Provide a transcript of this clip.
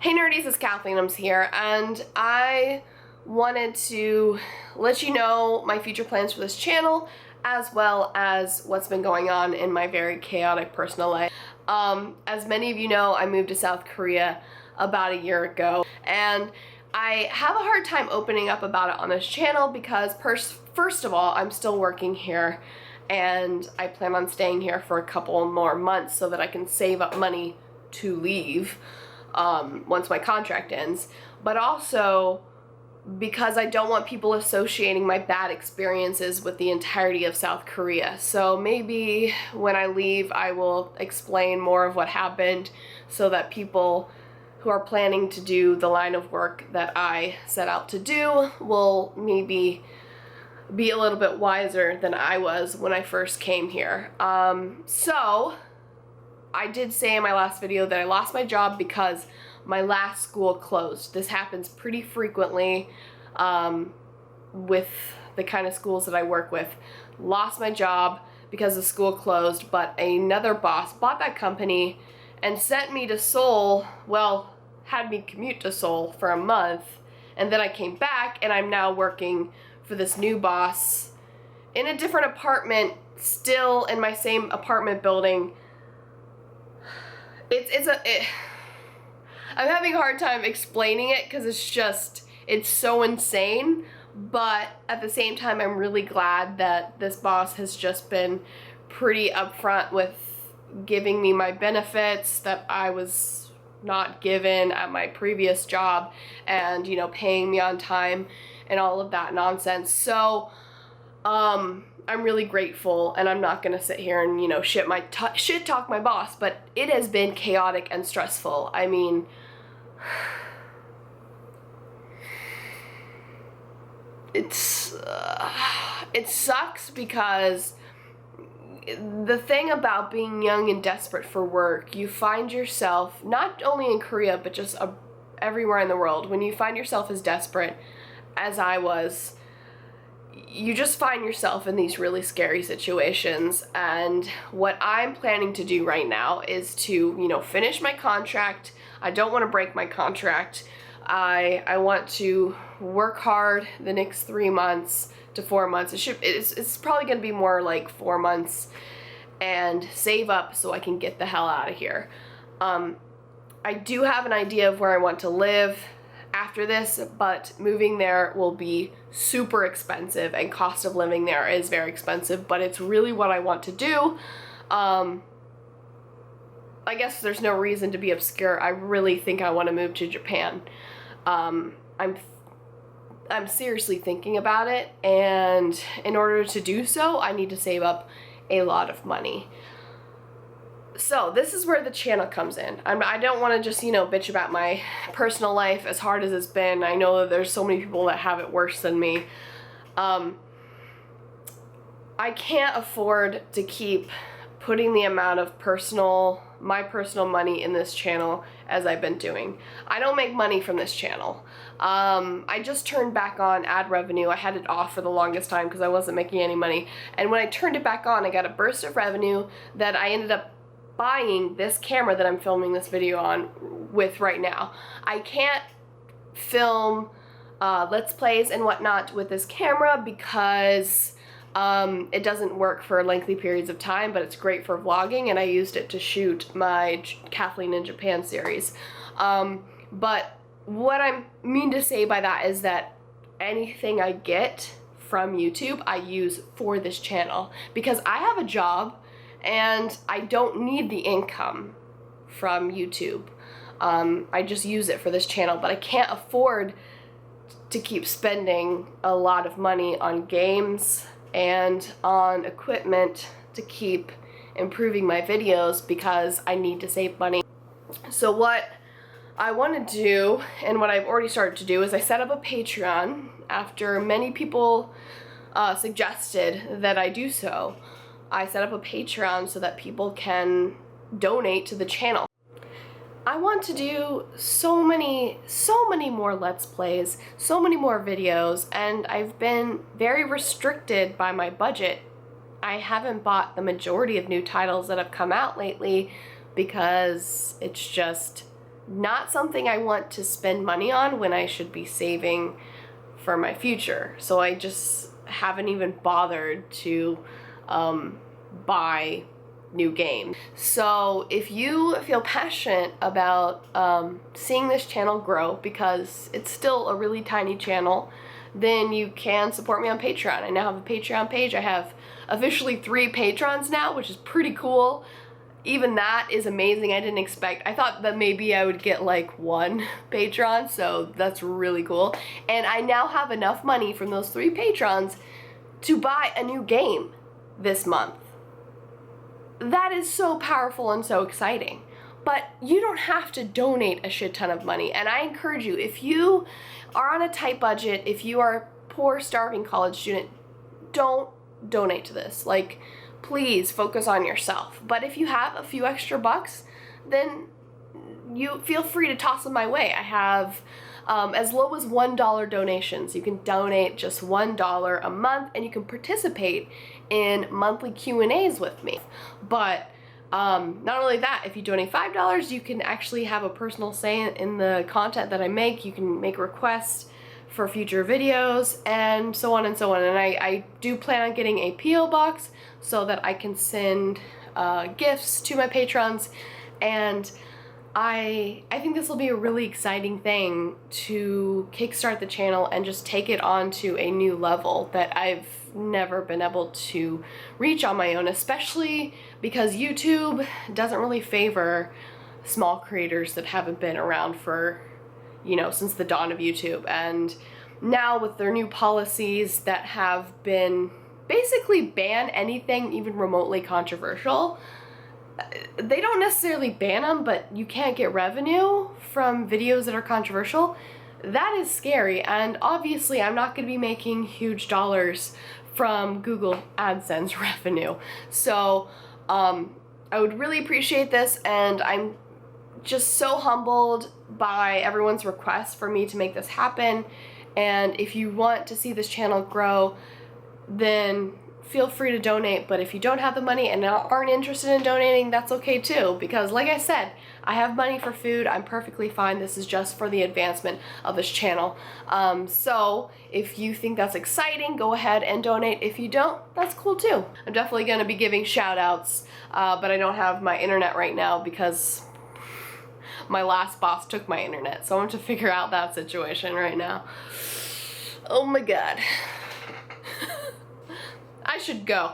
Hey nerdies, it's Kathleenums here, and I wanted to let you know my future plans for this channel, as well as what's been going on in my very chaotic personal life. As many of you know, I moved to South Korea about a year ago, and I have a hard time opening up about it on this channel because first of all, I'm still working here, and I plan on staying here for a couple more months so that I can save up money to leave once my contract ends, but also because I don't want people associating my bad experiences with the entirety of South Korea. So maybe when I leave, I will explain more of what happened so that people who are planning to do the line of work that I set out to do will maybe be a little bit wiser than I was when I first came here. So I did say in my last video that I lost my job because my last school closed. This happens pretty frequently with the kind of schools that I work with. Lost my job because the school closed, but another boss bought that company and sent me to Seoul, well, had me commute to Seoul for a month, and then I came back and I'm now working for this new boss in a different apartment, still in my same apartment building. I'm having a hard time explaining it because it's so insane, but at the same time I'm really glad that this boss has just been pretty upfront with giving me my benefits that I was not given at my previous job, and paying me on time and all of that nonsense. So I'm really grateful, and I'm not gonna sit here and shit talk my boss, but it has been chaotic and stressful. I mean, it sucks because the thing about being young and desperate for work, you find yourself, not only in Korea but just everywhere in the world, when you find yourself as desperate as I was, you just find yourself in these really scary situations. And what I'm planning to do right now is to, finish my contract. I don't want to break my contract. I want to work hard the next 3 months to 4 months. It's probably going to be more like 4 months, and save up so I can get the hell out of here. I do have an idea of where I want to live after this, but moving there will be super expensive, and cost of living there is very expensive, but it's really what I want to do. I guess there's no reason to be obscure. I really think I want to move to Japan. I'm seriously thinking about it, and in order to do so, I need to save up a lot of money. So this is where the channel comes in. I don't want to just, bitch about my personal life, as hard as it's been. I know that there's so many people that have it worse than me. I can't afford to keep putting the amount of my personal money in this channel as I've been doing. I don't make money from this channel. I just turned back on ad revenue. I had it off for the longest time because I wasn't making any money. And when I turned it back on, I got a burst of revenue that I ended up buying this camera that I'm filming this video on with right now. I can't film Let's Plays and whatnot with this camera because it doesn't work for lengthy periods of time, but it's great for vlogging, and I used it to shoot my Kathleen in Japan series. But what I mean to say by that is that anything I get from YouTube, I use for this channel, because I have a job and I don't need the income from YouTube. I just use it for this channel, but I can't afford to keep spending a lot of money on games and on equipment to keep improving my videos because I need to save money. So what I want to do, and what I've already started to do, is I set up a Patreon after many people suggested that I do so. I set up a Patreon so that people can donate to the channel. I want to do so many more Let's Plays, so many more videos, and I've been very restricted by my budget. I haven't bought the majority of new titles that have come out lately because it's just not something I want to spend money on when I should be saving for my future. So I just haven't even bothered to buy new games. So if you feel passionate about seeing this channel grow, because it's still a really tiny channel, then you can support me on Patreon. I now have a Patreon page. I have officially 3 patrons now, which is pretty cool. Even that is amazing. I didn't expect, I thought that maybe I would get like 1 patron, so that's really cool. And I now have enough money from those 3 patrons to buy a new game this month. That is so powerful and so exciting. But you don't have to donate a shit ton of money. And I encourage you, if you are on a tight budget, if you are a poor, starving college student, don't donate to this. Like, please focus on yourself. But if you have a few extra bucks, then you feel free to toss them my way. I have as low as $1 donations. You can donate just $1 a month, and you can participate in monthly Q&As with me. But not only that, if you donate $5, you can actually have a personal say in the content that I make. You can make requests for future videos, and so on and so on. And I do plan on getting a P.O. box so that I can send gifts to my patrons, and I think this will be a really exciting thing to kickstart the channel and just take it on to a new level that I've never been able to reach on my own, especially because YouTube doesn't really favor small creators that haven't been around for, you know, since the dawn of YouTube. And now with their new policies that have been basically ban anything even remotely controversial, they don't necessarily ban them, but you can't get revenue from videos that are controversial. That is scary, and obviously I'm not going to be making huge dollars from Google AdSense revenue. So I would really appreciate this, and I'm just so humbled by everyone's request for me to make this happen. And if you want to see this channel grow, then feel free to donate. But if you don't have the money and aren't interested in donating, that's okay too, because like I said, I have money for food. I'm perfectly fine. This is just for the advancement of this channel. So if you think that's exciting, go ahead and donate. If you don't, that's cool too. I'm definitely going to be giving shout outs, but I don't have my internet right now because my last boss took my internet, so I want to figure out that situation right now. Oh my god. I should go.